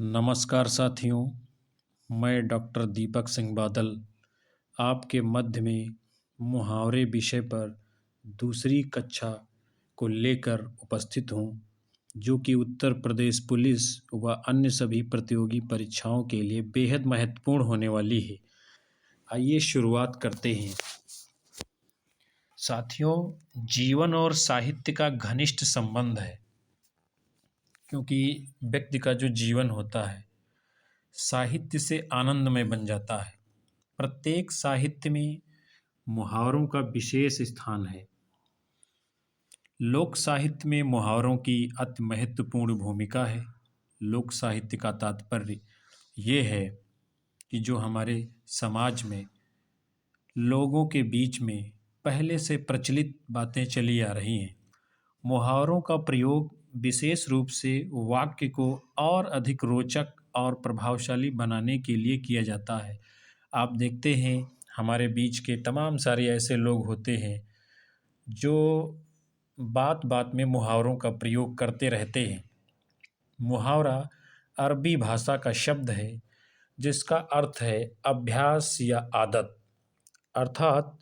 नमस्कार साथियों। मैं डॉक्टर दीपक सिंह बादल आपके मध्य में मुहावरे विषय पर दूसरी कक्षा को लेकर उपस्थित हूँ, जो कि उत्तर प्रदेश पुलिस व अन्य सभी प्रतियोगी परीक्षाओं के लिए बेहद महत्वपूर्ण होने वाली है। आइए शुरुआत करते हैं। साथियों, जीवन और साहित्य का घनिष्ठ संबंध है, क्योंकि व्यक्ति का जो जीवन होता है साहित्य से आनंदमय बन जाता है। प्रत्येक साहित्य में मुहावरों का विशेष स्थान है। लोक साहित्य में मुहावरों की अति महत्वपूर्ण भूमिका है। लोक साहित्य का तात्पर्य ये है कि जो हमारे समाज में लोगों के बीच में पहले से प्रचलित बातें चली आ रही हैं, मुहावरों का प्रयोग विशेष रूप से वाक्य को और अधिक रोचक और प्रभावशाली बनाने के लिए किया जाता है। आप देखते हैं हमारे बीच के तमाम सारे ऐसे लोग होते हैं जो बात बात में मुहावरों का प्रयोग करते रहते हैं। मुहावरा अरबी भाषा का शब्द है जिसका अर्थ है अभ्यास या आदत। अर्थात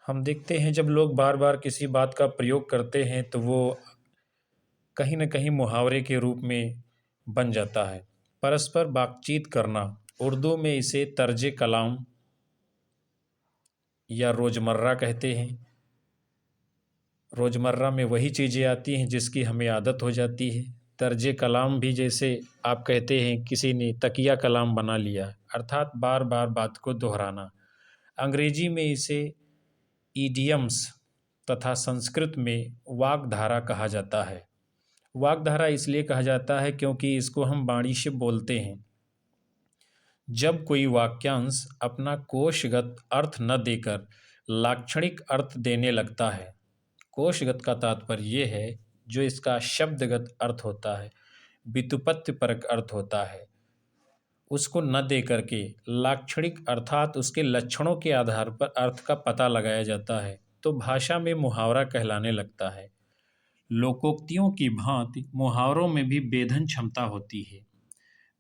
हम देखते हैं जब लोग बार बार किसी बात का प्रयोग करते हैं तो वो कहीं न कहीं मुहावरे के रूप में बन जाता है। परस्पर बातचीत करना, उर्दू में इसे तर्ज कलाम या रोज़मर्रा कहते हैं। रोज़मर्रा में वही चीज़ें आती हैं जिसकी हमें आदत हो जाती है। तर्ज कलाम भी जैसे आप कहते हैं किसी ने तकिया कलाम बना लिया, अर्थात बार बार बात को दोहराना। अंग्रेजी में इसे ईडियम्स तथा संस्कृत में वाग्धारा कहा जाता है। वाग्धारा इसलिए कहा जाता है क्योंकि इसको हम वाणी से बोलते हैं। जब कोई वाक्यांश अपना कोशगत अर्थ न देकर लाक्षणिक अर्थ देने लगता है, कोशगत का तात्पर्य ये है जो इसका शब्दगत अर्थ होता है, व्युत्पत्तिपरक अर्थ होता है, उसको न दे करके लाक्षणिक अर्थात उसके लक्षणों के आधार पर अर्थ का पता लगाया जाता है, तो भाषा में मुहावरा कहलाने लगता है। लोकोक्तियों की भांति मुहावरों में भी वेधन क्षमता होती है।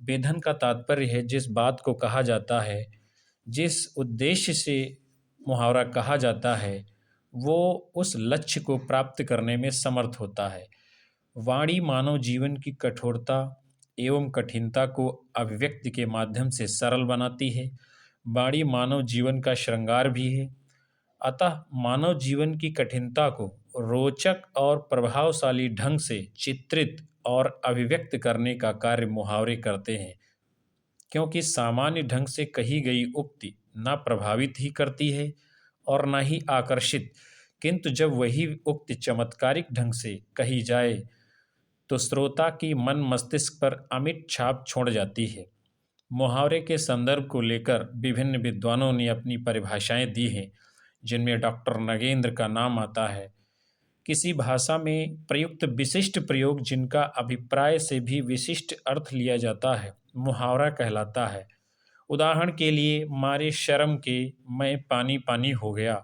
वेधन का तात्पर्य है जिस बात को कहा जाता है, जिस उद्देश्य से मुहावरा कहा जाता है, वो उस लक्ष्य को प्राप्त करने में समर्थ होता है। वाणी मानव जीवन की कठोरता एवं कठिनता को अभिव्यक्ति के माध्यम से सरल बनाती है। वाणी मानव जीवन का श्रृंगार भी है। अतः मानव जीवन की कठिनता को रोचक और प्रभावशाली ढंग से चित्रित और अभिव्यक्त करने का कार्य मुहावरे करते हैं, क्योंकि सामान्य ढंग से कही गई उक्ति न प्रभावित ही करती है और न ही आकर्षित, किंतु जब वही उक्ति चमत्कारिक ढंग से कही जाए तो श्रोता की मन मस्तिष्क पर अमिट छाप छोड़ जाती है। मुहावरे के संदर्भ को लेकर विभिन्न विद्वानों ने अपनी परिभाषाएं दी हैं, जिनमें डॉक्टर नगेंद्र का नाम आता है। किसी भाषा में प्रयुक्त विशिष्ट प्रयोग जिनका अभिप्राय से भी विशिष्ट अर्थ लिया जाता है, मुहावरा कहलाता है। उदाहरण के लिए, मारे शर्म के मैं पानी पानी हो गया।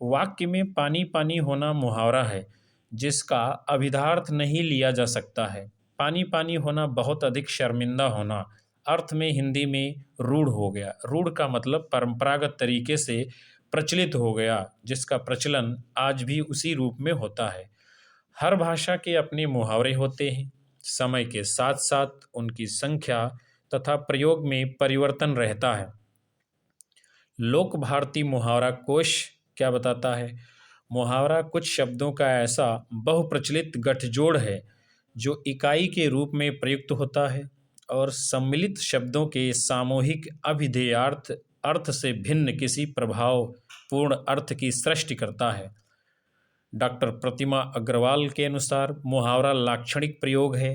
वाक्य में पानी पानी होना मुहावरा है जिसका अभिधार्थ नहीं लिया जा सकता है। पानी पानी होना बहुत अधिक शर्मिंदा होना, अर्थ में हिंदी में रूढ़ हो गया। रूढ़ का मतलब परंपरागत तरीके से प्रचलित हो गया, जिसका प्रचलन आज भी उसी रूप में होता है। हर भाषा के अपने मुहावरे होते हैं। समय के साथ साथ उनकी संख्या तथा प्रयोग में परिवर्तन रहता है। लोक भारती मुहावरा कोश क्या बताता है? मुहावरा कुछ शब्दों का ऐसा बहुप्रचलित गठजोड़ है जो इकाई के रूप में प्रयुक्त होता है और सम्मिलित शब्दों के सामूहिक अभिधेयार्थ अर्थ से भिन्न किसी प्रभावपूर्ण अर्थ की सृष्टि करता है। डॉक्टर प्रतिमा अग्रवाल के अनुसार मुहावरा लाक्षणिक प्रयोग है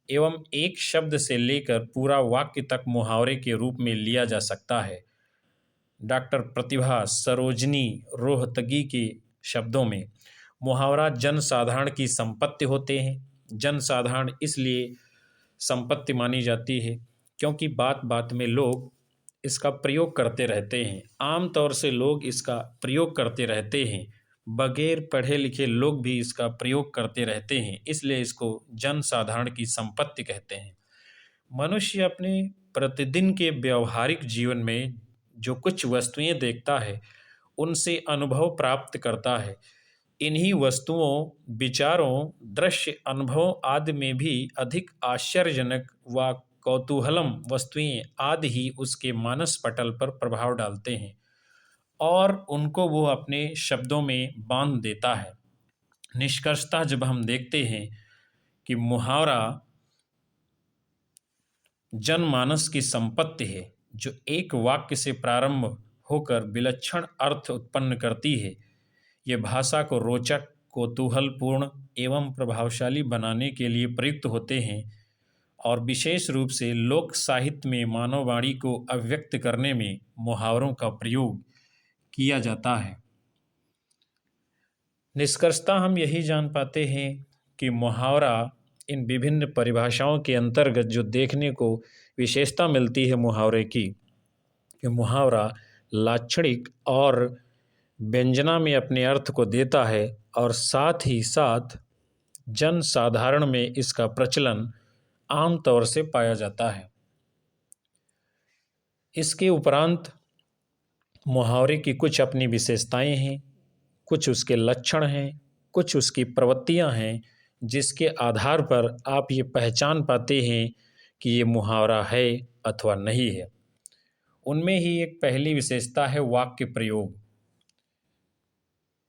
एवं एक शब्द से लेकर पूरा वाक्य तक मुहावरे के रूप में लिया जा सकता है। डॉक्टर प्रतिभा सरोजनी रोहतगी के शब्दों में मुहावरा जनसाधारण की संपत्ति होते हैं। जनसाधारण इसलिए संपत्ति मानी जाती है क्योंकि बात बात में लोग इसका प्रयोग करते रहते हैं। आम तौर से लोग इसका प्रयोग करते रहते हैं, बगैर पढ़े लिखे लोग भी इसका प्रयोग करते रहते हैं, इसलिए इसको जनसाधारण की संपत्ति कहते हैं। मनुष्य अपने प्रतिदिन के व्यवहारिक जीवन में जो कुछ वस्तुएं देखता है उनसे अनुभव प्राप्त करता है। इन्हीं वस्तुओं, विचारों, दृश्य, अनुभवों आदि में भी अधिक आश्चर्यजनक व कौतूहलम वस्तुएं आदि ही उसके मानस पटल पर प्रभाव डालते हैं और उनको वो अपने शब्दों में बांध देता है। निष्कर्षतः जब हम देखते हैं कि मुहावरा जनमानस की संपत्ति है जो एक वाक्य से प्रारंभ होकर विलक्षण अर्थ उत्पन्न करती है, ये भाषा को रोचक, कौतूहलपूर्ण एवं प्रभावशाली बनाने के लिए प्रयुक्त होते हैं और विशेष रूप से लोक साहित्य में मानव वाणी को अभिव्यक्त करने में मुहावरों का प्रयोग किया जाता है। निष्कर्षतः हम यही जान पाते हैं कि मुहावरा इन विभिन्न परिभाषाओं के अंतर्गत जो देखने को विशेषता मिलती है मुहावरे की, कि मुहावरा लाक्षणिक और व्यंजना में अपने अर्थ को देता है और साथ ही साथ जन साधारण में इसका प्रचलन आम तौर से पाया जाता है। इसके उपरांत मुहावरे की कुछ अपनी विशेषताएं हैं, कुछ उसके लक्षण हैं, कुछ उसकी प्रवृत्तियां हैं जिसके आधार पर आप ये पहचान पाते हैं कि ये मुहावरा है अथवा नहीं है। उनमें ही एक पहली विशेषता है वाक्य प्रयोग।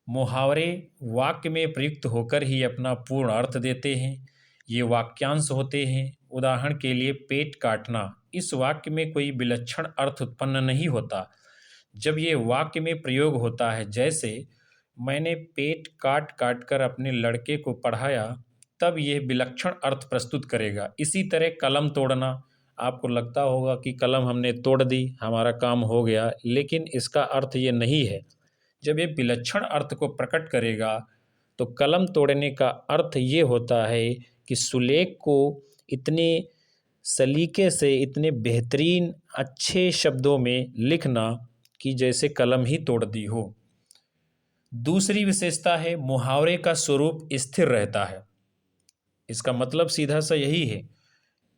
मुहावरे वाक्य में प्रयुक्त होकर ही अपना पूर्ण अर्थ देते हैं। ये वाक्यांश होते हैं। उदाहरण के लिए पेट काटना, इस वाक्य में कोई विलक्षण अर्थ उत्पन्न नहीं होता। जब ये वाक्य में प्रयोग होता है, जैसे मैंने पेट काट काट कर अपने लड़के को पढ़ाया, तब ये विलक्षण अर्थ प्रस्तुत करेगा। इसी तरह कलम तोड़ना, आपको लगता होगा कि कलम हमने तोड़ दी, हमारा काम हो गया, लेकिन इसका अर्थ ये नहीं है। जब ये विलक्षण अर्थ को प्रकट करेगा तो कलम तोड़ने का अर्थ ये होता है कि सुलेख को इतने सलीके से, इतने बेहतरीन अच्छे शब्दों में लिखना कि जैसे कलम ही तोड़ दी हो। दूसरी विशेषता है मुहावरे का स्वरूप स्थिर रहता है। इसका मतलब सीधा सा यही है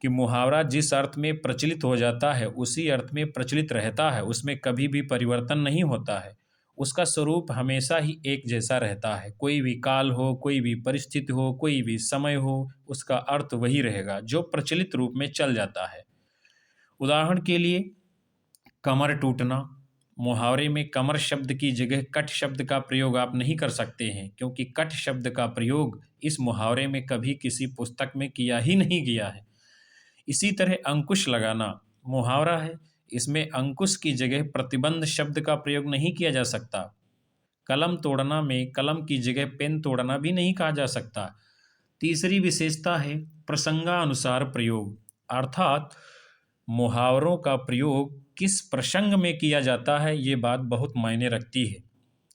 कि मुहावरा जिस अर्थ में प्रचलित हो जाता है उसी अर्थ में प्रचलित रहता है, उसमें कभी भी परिवर्तन नहीं होता है। उसका स्वरूप हमेशा ही एक जैसा रहता है। कोई भी काल हो, कोई भी परिस्थिति हो, कोई भी समय हो, उसका अर्थ वही रहेगा जो प्रचलित रूप में चल जाता है। उदाहरण के लिए कमर टूटना, मुहावरे में कमर शब्द की जगह कट शब्द का प्रयोग आप नहीं कर सकते हैं, क्योंकि कट शब्द का प्रयोग इस मुहावरे में कभी किसी पुस्तक में किया ही नहीं गया है। इसी तरह अंकुश लगाना मुहावरा है, इसमें अंकुश की जगह प्रतिबंध शब्द का प्रयोग नहीं किया जा सकता। कलम तोड़ना में कलम की जगह पेन तोड़ना भी नहीं कहा जा सकता। तीसरी विशेषता है प्रसंगानुसार प्रयोग, अर्थात मुहावरों का प्रयोग किस प्रसंग में किया जाता है ये बात बहुत मायने रखती है।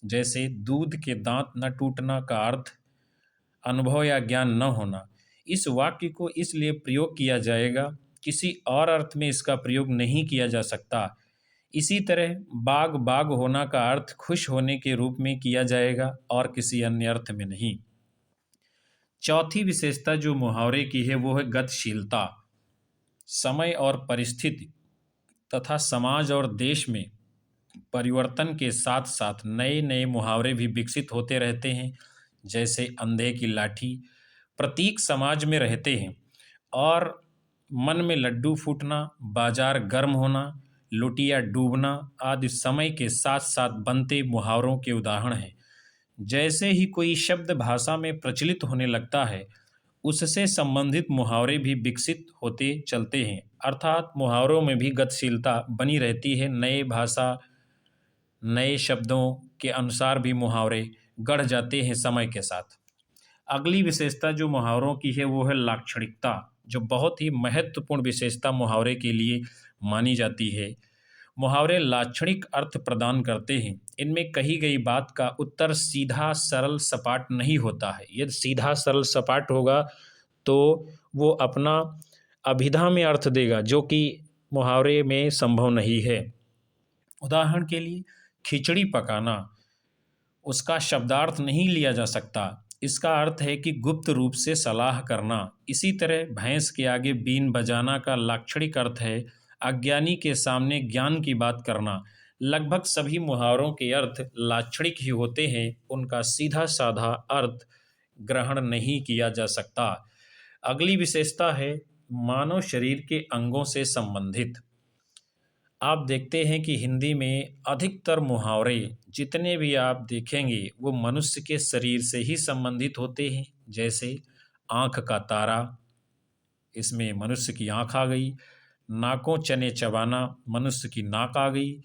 जैसे दूध के दांत न टूटना का अर्थ अनुभव या ज्ञान न होना। इस वाक्य को इसलिए प्रयोग किया जाएगा, किसी और अर्थ में इसका प्रयोग नहीं किया जा सकता। इसी तरह बाग बाग होना का अर्थ खुश होने के रूप में किया जाएगा और किसी अन्य अर्थ में नहीं। चौथी विशेषता जो मुहावरे की है वो है गतिशीलता। समय और परिस्थिति तथा समाज और देश में परिवर्तन के साथ साथ नए नए मुहावरे भी विकसित होते रहते हैं। जैसे अंधे की लाठी प्रतीक समाज में रहते हैं और मन में लड्डू फूटना, बाजार गर्म होना, लुटिया डूबना आदि समय के साथ साथ बनते मुहावरों के उदाहरण हैं। जैसे ही कोई शब्द भाषा में प्रचलित होने लगता है, उससे संबंधित मुहावरे भी विकसित होते चलते हैं। अर्थात मुहावरों में भी गतिशीलता बनी रहती है। नए भाषा, नए शब्दों के अनुसार भी मुहावरे गढ़ जाते हैं समय के साथ। अगली विशेषता जो मुहावरों की है वो है लाक्षणिकता, जो बहुत ही महत्वपूर्ण विशेषता मुहावरे के लिए मानी जाती है। मुहावरे लाक्षणिक अर्थ प्रदान करते हैं। इनमें कही गई बात का उत्तर सीधा, सरल, सपाट नहीं होता है। यदि सीधा, सरल, सपाट होगा तो वो अपना अभिधा में अर्थ देगा, जो कि मुहावरे में संभव नहीं है। उदाहरण के लिए खिचड़ी पकाना, उसका शब्दार्थ नहीं लिया जा सकता। इसका अर्थ है कि गुप्त रूप से सलाह करना। इसी तरह भैंस के आगे बीन बजाना का लाक्षणिक अर्थ है अज्ञानी के सामने ज्ञान की बात करना। लगभग सभी मुहावरों के अर्थ लाक्षणिक ही होते हैं, उनका सीधा साधा अर्थ ग्रहण नहीं किया जा सकता। अगली विशेषता है मानव शरीर के अंगों से संबंधित। आप देखते हैं कि हिंदी में अधिकतर मुहावरे जितने भी आप देखेंगे वो मनुष्य के शरीर से ही संबंधित होते हैं। जैसे आँख का तारा, इसमें मनुष्य की आँख आ गई। नाकों चने चबाना, मनुष्य की नाक आ गई।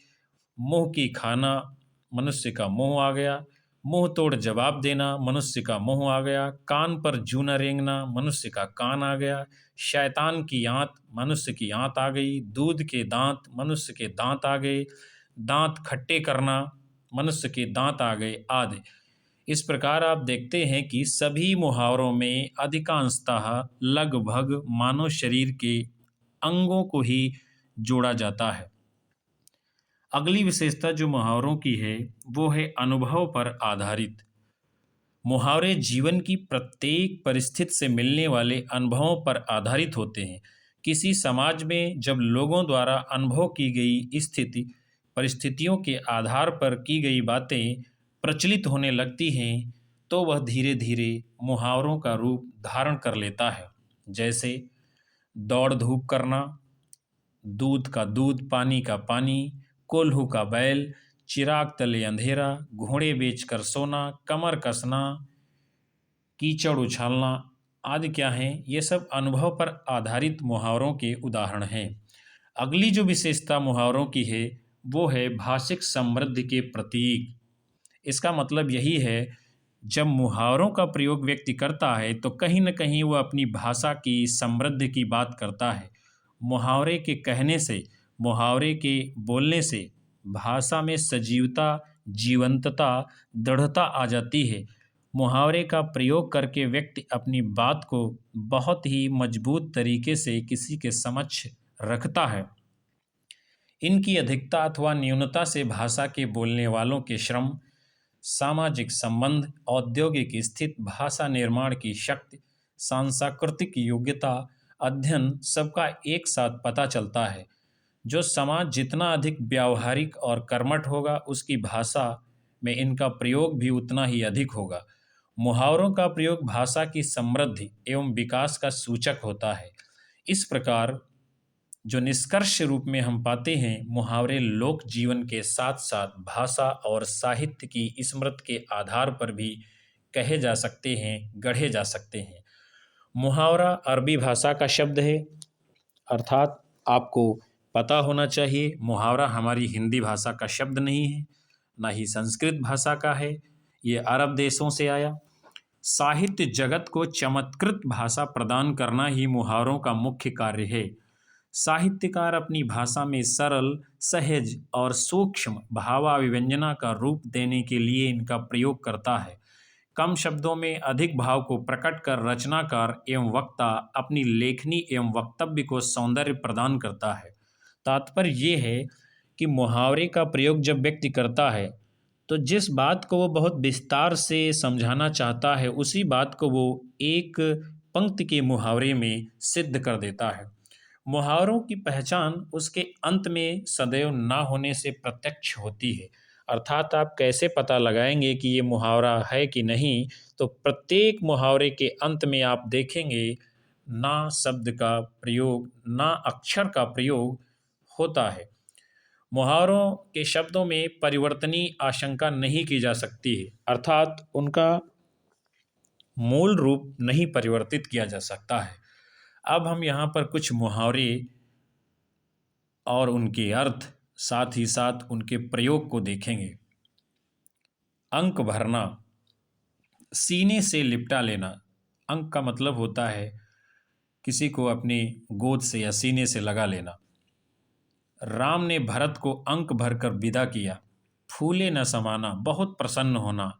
मुँह की खाना, मनुष्य का मुँह आ गया। मुँह तोड़ जवाब देना, मनुष्य का मुँह आ गया। कान पर जूं न रेंगना, मनुष्य का कान आ गया। शैतान की आंत, मनुष्य की आंत आ गई। दूध के दांत, मनुष्य के दांत आ गए। दांत खट्टे करना, मनुष्य के दांत आ गए आदि। इस प्रकार आप देखते हैं कि सभी मुहावरों में अधिकांशतः लगभग मानव शरीर के अंगों को ही जोड़ा जाता है। अगली विशेषता जो मुहावरों की है वो है अनुभव पर आधारित। मुहावरे जीवन की प्रत्येक परिस्थिति से मिलने वाले अनुभवों पर आधारित होते हैं। किसी समाज में जब लोगों द्वारा अनुभव की गई स्थिति परिस्थितियों के आधार पर की गई बातें प्रचलित होने लगती हैं तो वह धीरे धीरे मुहावरों का रूप धारण कर लेता है। जैसे दौड़ धूप करना, दूध का दूध, पानी का पानी, कोल्हू का बैल, चिराग तले अंधेरा, घोड़े बेचकर सोना, कमर कसना, कीचड़ उछालना आदि क्या हैं? ये सब अनुभव पर आधारित मुहावरों के उदाहरण हैं। अगली जो विशेषता मुहावरों की है वो है भाषिक समृद्धि के प्रतीक। इसका मतलब यही है, जब मुहावरों का प्रयोग व्यक्ति करता है तो कहीं न कहीं वह अपनी भाषा की समृद्धि की बात करता है। मुहावरे के कहने से, मुहावरे के बोलने से भाषा में सजीवता, जीवंतता, दृढ़ता आ जाती है। मुहावरे का प्रयोग करके व्यक्ति अपनी बात को बहुत ही मजबूत तरीके से किसी के समक्ष रखता है। इनकी अधिकता अथवा न्यूनता से भाषा के बोलने वालों के श्रम, सामाजिक संबंध, औद्योगिक स्थिति, भाषा निर्माण की शक्ति, सांस्कृतिक योग्यता, अध्ययन सबका एक साथ पता चलता है। जो समाज जितना अधिक व्यावहारिक और कर्मठ होगा उसकी भाषा में इनका प्रयोग भी उतना ही अधिक होगा। मुहावरों का प्रयोग भाषा की समृद्धि एवं विकास का सूचक होता है। इस प्रकार जो निष्कर्ष रूप में हम पाते हैं, मुहावरे लोक जीवन के साथ साथ भाषा और साहित्य की स्मृति के आधार पर भी कहे जा सकते हैं, गढ़े जा सकते हैं। मुहावरा अरबी भाषा का शब्द है, अर्थात आपको पता होना चाहिए मुहावरा हमारी हिंदी भाषा का शब्द नहीं है, ना ही संस्कृत भाषा का है, ये अरब देशों से आया। साहित्य जगत को चमत्कृत भाषा प्रदान करना ही मुहावरों का मुख्य कार्य है। साहित्यकार अपनी भाषा में सरल, सहज और सूक्ष्म भावाभिव्यंजना का रूप देने के लिए इनका प्रयोग करता है। कम शब्दों में अधिक भाव को प्रकट कर रचनाकार एवं वक्ता अपनी लेखनी एवं वक्तव्य को सौंदर्य प्रदान करता है। तात्पर्य ये है कि मुहावरे का प्रयोग जब व्यक्ति करता है तो जिस बात को वो बहुत विस्तार से समझाना चाहता है उसी बात को वो एक पंक्ति के मुहावरे में सिद्ध कर देता है। मुहावरों की पहचान उसके अंत में सदैव ना होने से प्रत्यक्ष होती है। अर्थात आप कैसे पता लगाएंगे कि ये मुहावरा है कि नहीं, तो प्रत्येक मुहावरे के अंत में आप देखेंगे ना शब्द का प्रयोग, ना अक्षर का प्रयोग होता है। मुहावरों के शब्दों में परिवर्तनीय आशंका नहीं की जा सकती है, अर्थात उनका मूल रूप नहीं परिवर्तित किया जा सकता है। अब हम यहाँ पर कुछ मुहावरे और उनके अर्थ, साथ ही साथ उनके प्रयोग को देखेंगे। अंक भरना, सीने से लिपटा लेना। अंक का मतलब होता है किसी को अपनी गोद से या सीने से लगा लेना। राम ने भरत को अंक भरकर विदा किया। फूले न समाना, बहुत प्रसन्न होना।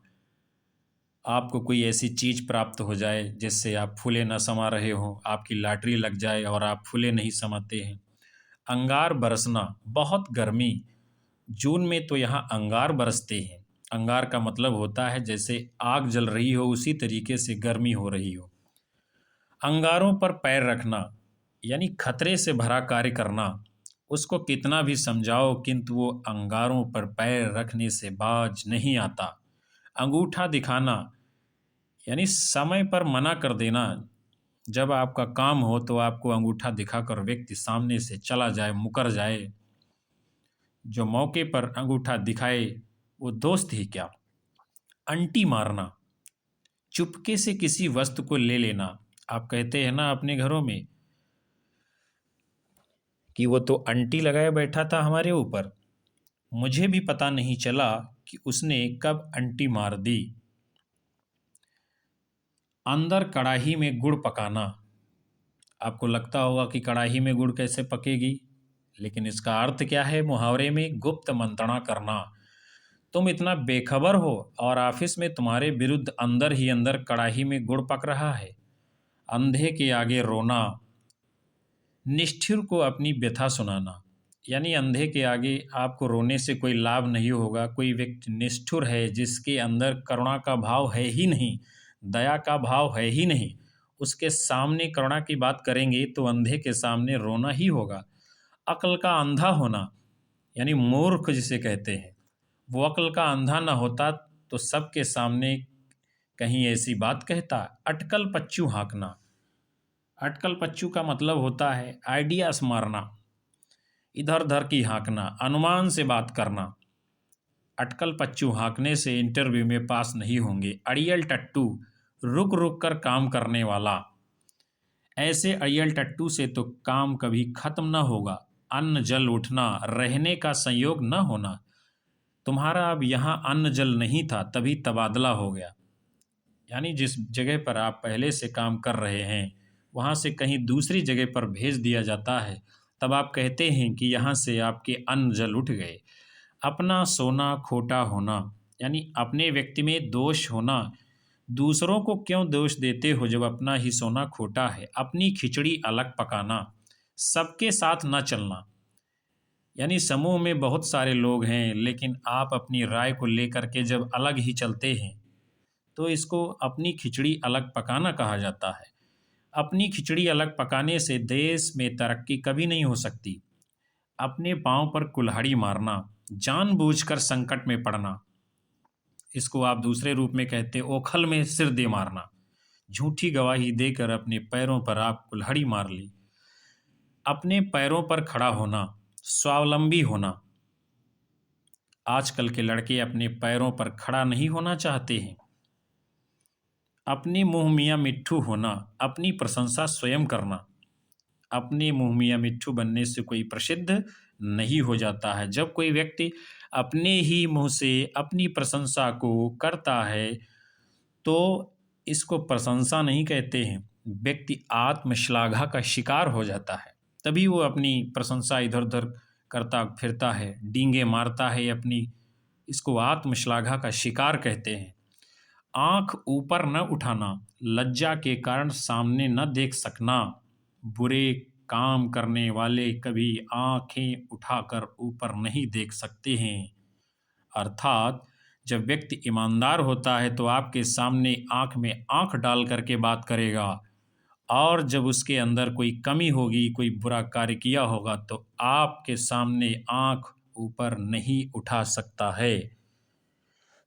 आपको कोई ऐसी चीज़ प्राप्त हो जाए जिससे आप फूले न समा रहे हो, आपकी लॉटरी लग जाए और आप फूले नहीं समाते हैं। अंगार बरसना, बहुत गर्मी, जून में तो यहाँ अंगार बरसते हैं। अंगार का मतलब होता है जैसे आग जल रही हो उसी तरीके से गर्मी हो रही हो। अंगारों पर पैर रखना यानी खतरे से भरा कार्य करना। उसको कितना भी समझाओ किंतु वो अंगारों पर पैर रखने से बाज नहीं आता। अंगूठा दिखाना यानी समय पर मना कर देना। जब आपका काम हो तो आपको अंगूठा दिखाकर व्यक्ति सामने से चला जाए, मुकर जाए। जो मौके पर अंगूठा दिखाए वो दोस्त ही क्या। अंटी मारना, चुपके से किसी वस्तु को ले लेना। आप कहते हैं ना अपने घरों में कि वो तो अंटी लगाए बैठा था हमारे ऊपर, मुझे भी पता नहीं चला कि उसने कब अंटी मार दी। अंदर कड़ाही में गुड़ पकाना। आपको लगता होगा कि कड़ाही में गुड़ कैसे पकेगी, लेकिन इसका अर्थ क्या है मुहावरे में? गुप्त मंत्रणा करना। तुम इतना बेखबर हो और ऑफिस में तुम्हारे विरुद्ध अंदर ही अंदर कड़ाही में गुड़ पक रहा है। अंधे के आगे रोना, निष्ठुर को अपनी व्यथा सुनाना। यानी अंधे के आगे आपको रोने से कोई लाभ नहीं होगा। कोई व्यक्ति निष्ठुर है जिसके अंदर करुणा का भाव है ही नहीं, दया का भाव है ही नहीं, उसके सामने करुणा की बात करेंगे तो अंधे के सामने रोना ही होगा। अक्ल का अंधा होना यानी मूर्ख जिसे कहते हैं, वो अक्ल का अंधा न होता तो सबके सामने कहीं ऐसी बात कहता। अटकल पच्चू हाँकना। अटकल पच्चू का मतलब होता है आइडियाज मारना, इधर उधर की हाँकना, अनुमान से बात करना। अटकल पच्चू हाँकने से इंटरव्यू में पास नहीं होंगे। अड़ियल टट्टू, रुक रुक कर काम करने वाला। ऐसे अड़ियल टट्टू से तो काम कभी खत्म न होगा। अन्न जल उठना, रहने का संयोग न होना। तुम्हारा अब यहाँ अन्न जल नहीं था तभी तबादला हो गया। यानी जिस जगह पर आप पहले से काम कर रहे हैं वहाँ से कहीं दूसरी जगह पर भेज दिया जाता है, तब आप कहते हैं कि यहाँ से आपके अन्न जल उठ गए। अपना सोना खोटा होना यानी अपने व्यक्ति में दोष होना। दूसरों को क्यों दोष देते हो जब अपना ही सोना खोटा है। अपनी खिचड़ी अलग पकाना, सबके साथ न चलना। यानी समूह में बहुत सारे लोग हैं लेकिन आप अपनी राय को लेकर के जब अलग ही चलते हैं तो इसको अपनी खिचड़ी अलग पकाना कहा जाता है। अपनी खिचड़ी अलग पकाने से देश में तरक्की कभी नहीं हो सकती। अपने पाँव पर कुल्हाड़ी मारना, जानबूझकर संकट में पड़ना। इसको आप दूसरे रूप में कहते ओखल में सिर दे मारना। झूठी गवाही देकर अपने पैरों पर आप कुल्हाड़ी मार ली। अपने पैरों पर खड़ा होना, स्वावलंबी होना। आजकल के लड़के अपने पैरों पर खड़ा नहीं होना चाहते हैं। अपने मुँह मियाँ मिट्ठू होना, अपनी प्रशंसा स्वयं करना। अपने मुँह मियाँ मिट्ठू बनने से कोई प्रसिद्ध नहीं हो जाता है। जब कोई व्यक्ति अपने ही मुँह से अपनी प्रशंसा को करता है तो इसको प्रशंसा नहीं कहते हैं, व्यक्ति आत्मश्लाघा का शिकार हो जाता है। तभी वो अपनी प्रशंसा इधर उधर करता फिरता है, डींगे मारता है अपनी, इसको आत्मश्लाघा का शिकार कहते हैं। आँख ऊपर न उठाना, लज्जा के कारण सामने न देख सकना। बुरे काम करने वाले कभी आँखें उठाकर ऊपर नहीं देख सकते हैं। अर्थात जब व्यक्ति ईमानदार होता है तो आपके सामने आँख में आँख डाल करके बात करेगा, और जब उसके अंदर कोई कमी होगी, कोई बुरा कार्य किया होगा तो आपके सामने आँख ऊपर नहीं उठा सकता है।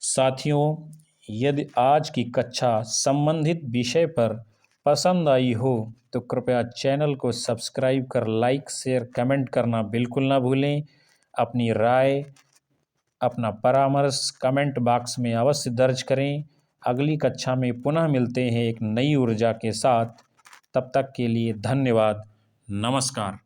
साथियों, यदि आज की कक्षा संबंधित विषय पर पसंद आई हो तो कृपया चैनल को सब्सक्राइब कर लाइक शेयर कमेंट करना बिल्कुल ना भूलें। अपनी राय अपना परामर्श कमेंट बॉक्स में अवश्य दर्ज करें। अगली कक्षा में पुनः मिलते हैं एक नई ऊर्जा के साथ। तब तक के लिए धन्यवाद। नमस्कार।